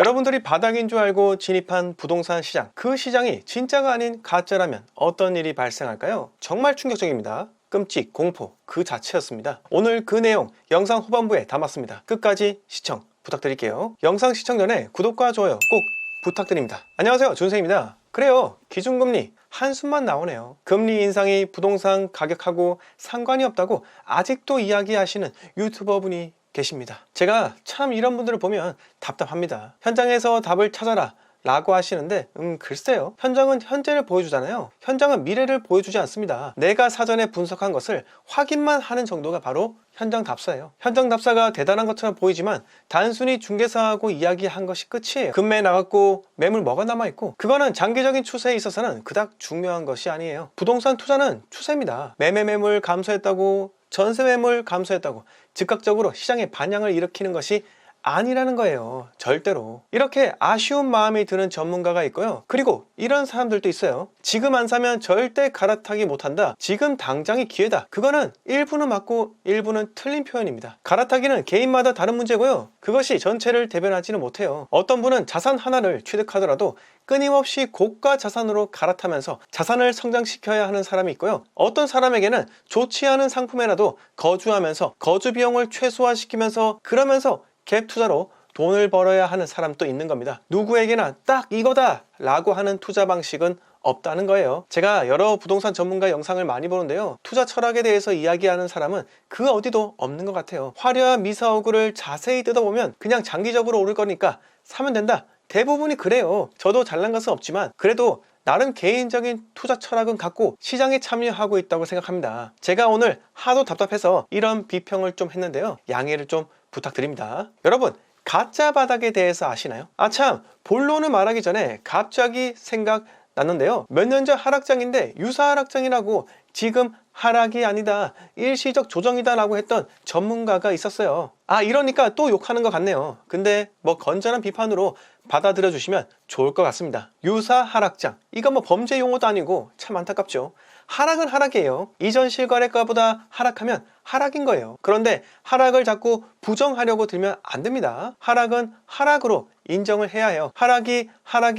여러분들이 바닥인 줄 알고 진입한 부동산 시장, 그 시장이 진짜가 아닌 가짜라면 어떤 일이 발생할까요? 정말 충격적입니다. 끔찍, 공포 그 자체였습니다. 오늘 그 내용 영상 후반부에 담았습니다. 끝까지 시청 부탁드릴게요. 영상 시청 전에 구독과 좋아요 꼭 부탁드립니다. 안녕하세요, 준생입니다. 그래요, 기준금리 한숨만 나오네요. 금리 인상이 부동산 가격하고 상관이 없다고 아직도 이야기하시는 유튜버분이 계십니다. 제가 참 이런 분들을 보면 답답합니다. 현장에서 답을 찾아라 라고 하시는데 글쎄요, 현장은 현재를 보여주잖아요. 현장은 미래를 보여주지 않습니다. 내가 사전에 분석한 것을 확인만 하는 정도가 바로 현장 답사예요. 현장 답사가 대단한 것처럼 보이지만 단순히 중개사하고 이야기한 것이 끝이에요. 금매 나갔고 매물 뭐가 남아있고, 그거는 장기적인 추세에 있어서는 그닥 중요한 것이 아니에요. 부동산 투자는 추세입니다. 매매 매물 감소했다고, 전세 매물 감소했다고 즉각적으로 시장의 반향을 일으키는 것이 아니라는 거예요. 절대로. 이렇게 아쉬운 마음이 드는 전문가가 있고요. 그리고 이런 사람들도 있어요. 지금 안 사면 절대 갈아타기 못한다. 지금 당장이 기회다. 그거는 일부는 맞고 일부는 틀린 표현입니다. 갈아타기는 개인마다 다른 문제고요. 그것이 전체를 대변하지는 못해요. 어떤 분은 자산 하나를 취득하더라도 끊임없이 고가 자산으로 갈아타면서 자산을 성장시켜야 하는 사람이 있고요. 어떤 사람에게는 좋지 않은 상품에라도 거주하면서 거주 비용을 최소화시키면서 그러면서 갭 투자로 돈을 벌어야 하는 사람도 있는 겁니다. 누구에게나 딱 이거다 라고 하는 투자 방식은 없다는 거예요. 제가 여러 부동산 전문가 영상을 많이 보는데요, 투자 철학에 대해서 이야기하는 사람은 그 어디도 없는 것 같아요. 화려한 미사오구를 자세히 뜯어보면 그냥 장기적으로 오를 거니까 사면 된다, 대부분이 그래요. 저도 잘난 것은 없지만 그래도 나름 개인적인 투자 철학은 갖고 시장에 참여하고 있다고 생각합니다. 제가 오늘 하도 답답해서 이런 비평을 좀 했는데요, 양해를 좀 부탁드립니다. 여러분, 가짜 바닥에 대해서 아시나요? 아참, 본론을 말하기 전에 갑자기 생각났는데요, 몇 년 전 하락장인데 유사 하락장이라고 지금 하락이 아니다, 일시적 조정이다 라고 했던 전문가가 있었어요. 이러니까 또 욕하는 것 같네요. 근데 뭐 건전한 비판으로 받아들여 주시면 좋을 것 같습니다. 유사 하락장, 이거 뭐 범죄 용어도 아니고 참 안타깝죠. 하락은 하락이에요. 이전 실거래가보다 하락하면 하락인 거예요. 그런데 하락을 자꾸 부정하려고 들면 안 됩니다. 하락은 하락으로 인정을 해야 해요. 하락이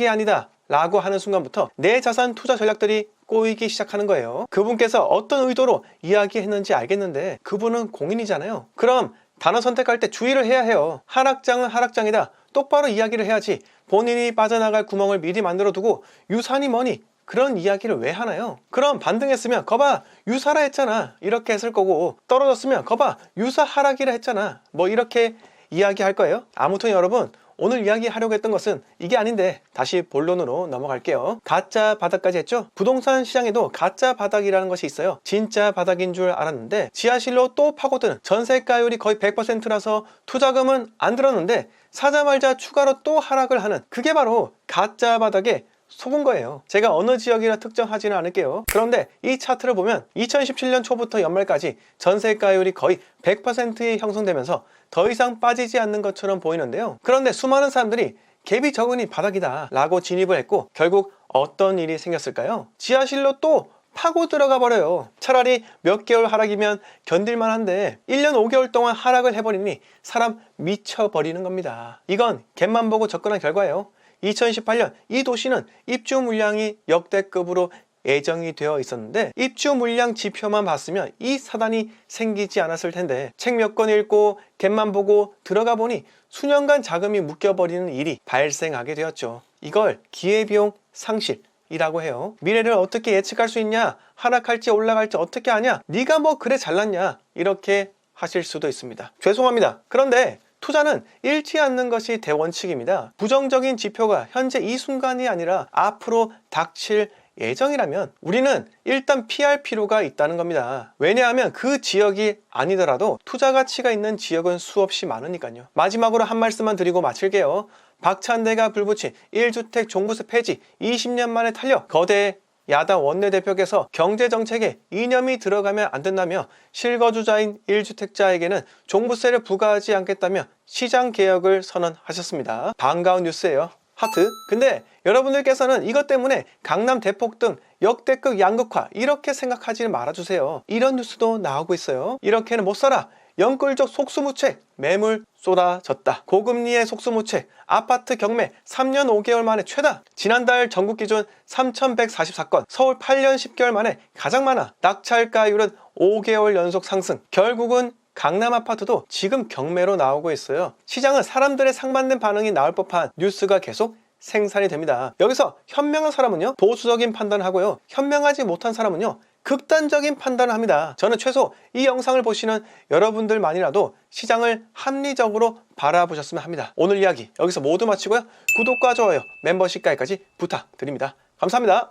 아니다 라고 하는 순간부터 내 자산 투자 전략들이 꼬이기 시작하는 거예요. 그분께서 어떤 의도로 이야기했는지 알겠는데 그분은 공인이잖아요. 그럼 단어 선택할 때 주의를 해야 해요. 하락장은 하락장이다, 똑바로 이야기를 해야지 본인이 빠져나갈 구멍을 미리 만들어 두고 유사니 뭐니 그런 이야기를 왜 하나요? 그럼 반등했으면 거봐 유사라 했잖아 이렇게 했을 거고, 떨어졌으면 거봐 유사 하락이라 했잖아 뭐 이렇게 이야기할 거예요. 아무튼 여러분, 오늘 이야기하려고 했던 것은 이게 아닌데 다시 본론으로 넘어갈게요. 가짜 바닥까지 했죠? 부동산 시장에도 가짜 바닥이라는 것이 있어요. 진짜 바닥인 줄 알았는데 지하실로 또 파고드는, 전세가율이 거의 100%라서 투자금은 안 들었는데 사자마자 추가로 또 하락을 하는, 그게 바로 가짜 바닥의 속은 거예요. 제가 어느 지역이라 특정하지는 않을게요. 그런데 이 차트를 보면 2017년 초부터 연말까지 전세가율이 거의 100%에 형성되면서 더 이상 빠지지 않는 것처럼 보이는데요, 그런데 수많은 사람들이 갭이 적으니 바닥이다 라고 진입을 했고 결국 어떤 일이 생겼을까요? 지하실로 또 파고 들어가 버려요. 차라리 몇 개월 하락이면 견딜만 한데 1년 5개월 동안 하락을 해버리니 사람 미쳐버리는 겁니다. 이건 갭만 보고 접근한 결과예요. 2018년 이 도시는 입주 물량이 역대급으로 예정이 되어 있었는데 입주 물량 지표만 봤으면 이 사단이 생기지 않았을 텐데 책 몇 권 읽고 갭만 보고 들어가 보니 수년간 자금이 묶여버리는 일이 발생하게 되었죠. 이걸 기회비용 상실이라고 해요. 미래를 어떻게 예측할 수 있냐, 하락할지 올라갈지 어떻게 아냐, 네가 뭐 그래 잘났냐 이렇게 하실 수도 있습니다. 죄송합니다. 그런데 투자는 잃지 않는 것이 대원칙입니다. 부정적인 지표가 현재 이 순간이 아니라 앞으로 닥칠 예정이라면 우리는 일단 피할 필요가 있다는 겁니다. 왜냐하면 그 지역이 아니더라도 투자 가치가 있는 지역은 수없이 많으니까요. 마지막으로 한 말씀만 드리고 마칠게요. 박찬대가 불붙인 1주택 종부세 폐지 20년 만에 탄력, 거대 야당 원내대표께서 경제정책에 이념이 들어가면 안 된다며 실거주자인 1주택자에게는 종부세를 부과하지 않겠다며 시장개혁을 선언하셨습니다. 반가운 뉴스예요. 하트. 근데 여러분들께서는 이것 때문에 강남 대폭 등 역대급 양극화 이렇게 생각하지 말아주세요. 이런 뉴스도 나오고 있어요. 이렇게는 못 살아, 영끌적 속수무책, 매물 쏟아졌다. 고금리의 속수무책, 아파트 경매 3년 5개월 만에 최다. 지난달 전국 기준 3,144건, 서울 8년 10개월 만에 가장 많아. 낙찰가율은 5개월 연속 상승. 결국은 강남 아파트도 지금 경매로 나오고 있어요. 시장은 사람들의 상반된 반응이 나올 법한 뉴스가 계속 생산이 됩니다. 여기서 현명한 사람은요, 보수적인 판단을 하고요, 현명하지 못한 사람은요, 극단적인 판단을 합니다. 저는 최소 이 영상을 보시는 여러분들만이라도 시장을 합리적으로 바라보셨으면 합니다. 오늘 이야기 여기서 모두 마치고요, 구독과 좋아요, 멤버십 가입까지 부탁드립니다. 감사합니다.